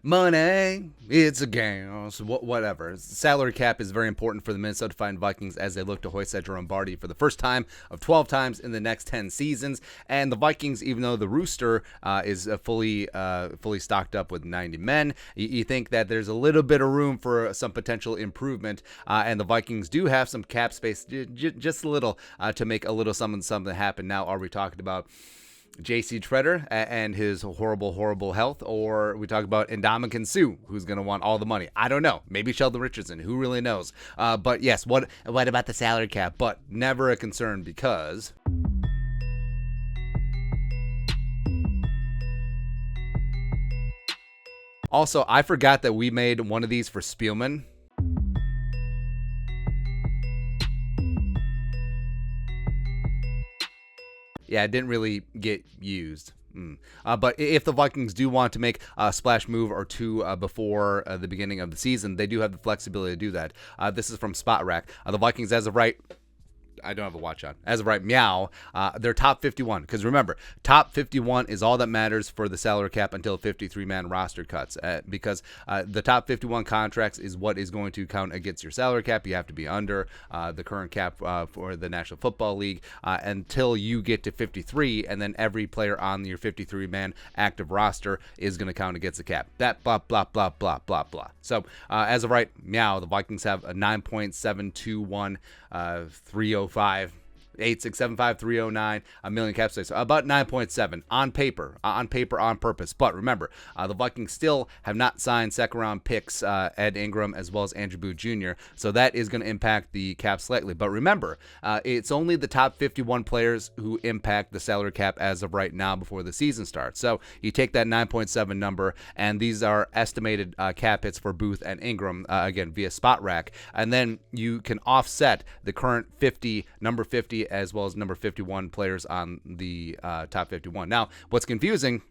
Money, it's a game. So whatever. Salary cap is very important for the Minnesota Vikings as they look to hoist that Lombardi for the first time of 12 times in the next 10 seasons. And the Vikings, even though the rooster is fully stocked up with 90 men, you think that there's a little bit of room for some potential improvement. And the Vikings do have some cap space, just a little, to make a little something happen. Now, are we talking about JC Tretter and his horrible health, or we talk about Ndamukong Suh, who's going to want all the money? I don't know. Maybe Sheldon Richardson. Who really knows? But yes, what about the salary cap? But never a concern because also, I forgot that we made one of these for Spielman. Yeah, it didn't really get used. But if the Vikings do want to make a splash move or two before the beginning of the season, they do have the flexibility to do that. This is from Spot Rack. The Vikings, as of right, I don't have a watch on. As of right, they're top 51. Because remember, top 51 is all that matters for the salary cap until 53-man roster cuts. Because the top 51 contracts is what is going to count against your salary cap. You have to be under the current cap for the National Football League until you get to 53, and then every player on your 53-man active roster is going to count against the cap. That blah, blah, blah, blah, blah, blah. So as of right, the Vikings have a 9.721 305 8675309 $1 million cap space, so about 9.7 on paper, on purpose. But remember, the Vikings still have not signed second round picks, Ed Ingram as well as Andrew Booth Jr., so that is going to impact the cap slightly. But remember, it's only the top 51 players who impact the salary cap as of right now before the season starts. So you take that 9.7 number, and these are estimated cap hits for Booth and Ingram, again via Spot Rack, and then you can offset the current number 50 as well as number 51 players on the top 51. Now, what's confusing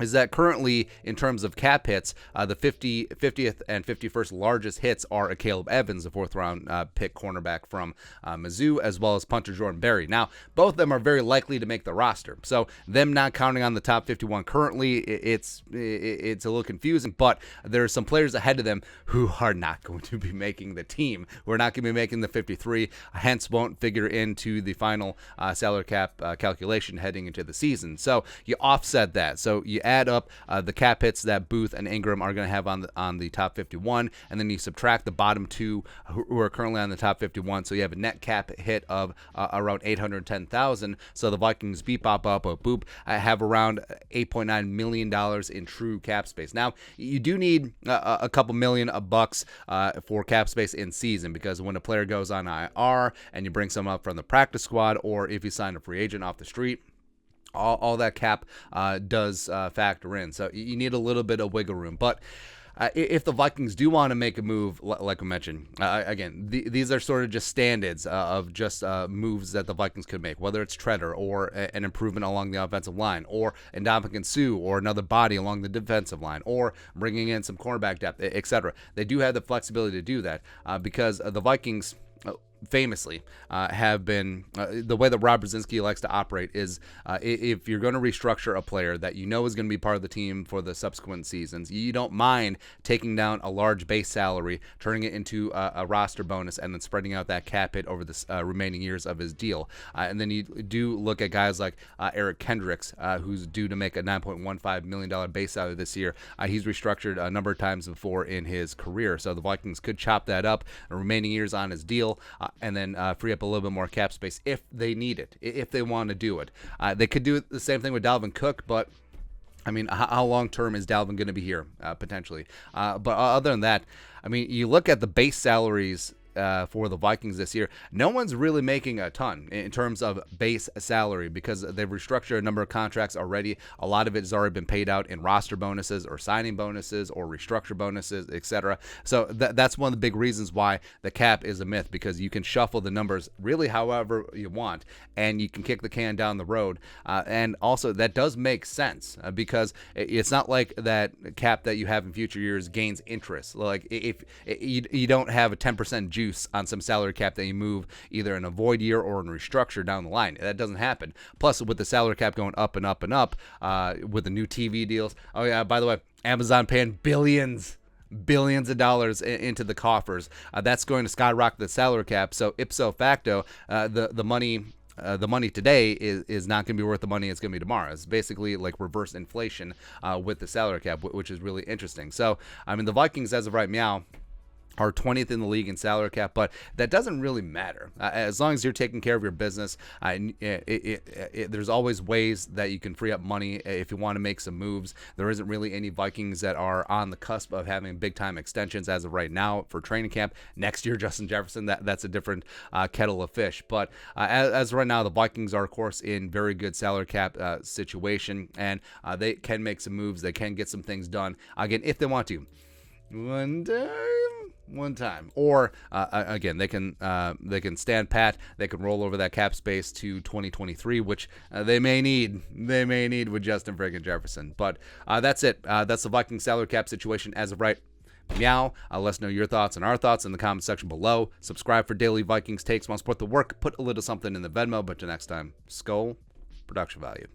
is that currently, in terms of cap hits, the 50th and 51st largest hits are a Caleb Evans, the fourth-round pick cornerback from Mizzou, as well as punter Jordan Berry. Now, both of them are very likely to make the roster, so them not counting on the top 51 currently, it's a little confusing, but there are some players ahead of them who are not going to be making the team, who are not going to be making the 53, hence won't figure into the final salary cap calculation heading into the season. So you offset that. So you add up the cap hits that Booth and Ingram are going to have on the top 51, and then you subtract the bottom two who are currently on the top 51, so you have a net cap hit of around $810,000. So the Vikings have around $8.9 million in true cap space. Now, you do need a couple million of bucks for cap space in season, because when a player goes on IR and you bring someone up from the practice squad, or if you sign a free agent off the street, all that cap does factor in. So you need a little bit of wiggle room. But if the Vikings do want to make a move, like I mentioned, again, these are sort of just stand-ins of just moves that the Vikings could make, whether it's Tretter or an improvement along the offensive line, or Ndamukong Suh or another body along the defensive line, or bringing in some cornerback depth, etc. They do have the flexibility to do that because the Vikings famously have been the way that Rob Brzezinski likes to operate is if you're going to restructure a player that you know is going to be part of the team for the subsequent seasons, you don't mind taking down a large base salary, turning it into a roster bonus, and then spreading out that cap hit over the remaining years of his deal. And then you do look at guys like Eric Kendricks, who's due to make a $9.15 million base salary this year. He's restructured a number of times before in his career, so the Vikings could chop that up, the remaining years on his deal, and then free up a little bit more cap space if they need it, if they want to do it. They could do the same thing with Dalvin Cook, but I mean, how long-term is Dalvin going to be here, potentially? But other than that, I mean, you look at the base salaries for the Vikings this year, no one's really making a ton in terms of base salary because they've restructured a number of contracts already. A lot of it has already been paid out in roster bonuses or signing bonuses or restructure bonuses, etc. So that's one of the big reasons why the cap is a myth, because you can shuffle the numbers really however you want, and you can kick the can down the road. And also, that does make sense because it's not like that cap that you have in future years gains interest. Like if you don't have a 10% juice on some salary cap that you move either in a void year or in restructure down the line. That doesn't happen. Plus, with the salary cap going up and up and up, with the new TV deals. Oh yeah, by the way, Amazon paying billions of dollars into the coffers. That's going to skyrocket the salary cap. So ipso facto, the money today is not going to be worth the money it's going to be tomorrow. It's basically like reverse inflation with the salary cap, which is really interesting. So, I mean, the Vikings, as of right now, are 20th in the league in salary cap, but that doesn't really matter. As long as you're taking care of your business, there's always ways that you can free up money if you want to make some moves. There isn't really any Vikings that are on the cusp of having big-time extensions as of right now for training camp. Next year, Justin Jefferson, that's a different kettle of fish. But as of right now, the Vikings are, of course, in very good salary cap situation, and they can make some moves. They can get some things done, again, if they want to. One time, or again, they can stand pat. They can roll over that cap space to 2023, which they may need. They may need with Justin friggin' Jefferson. But that's it. That's the Vikings salary cap situation as of right. Meow. Let us know your thoughts and our thoughts in the comment section below. Subscribe for daily Vikings takes. Want to support the work? Put a little something in the Venmo. But till next time, Skull production value.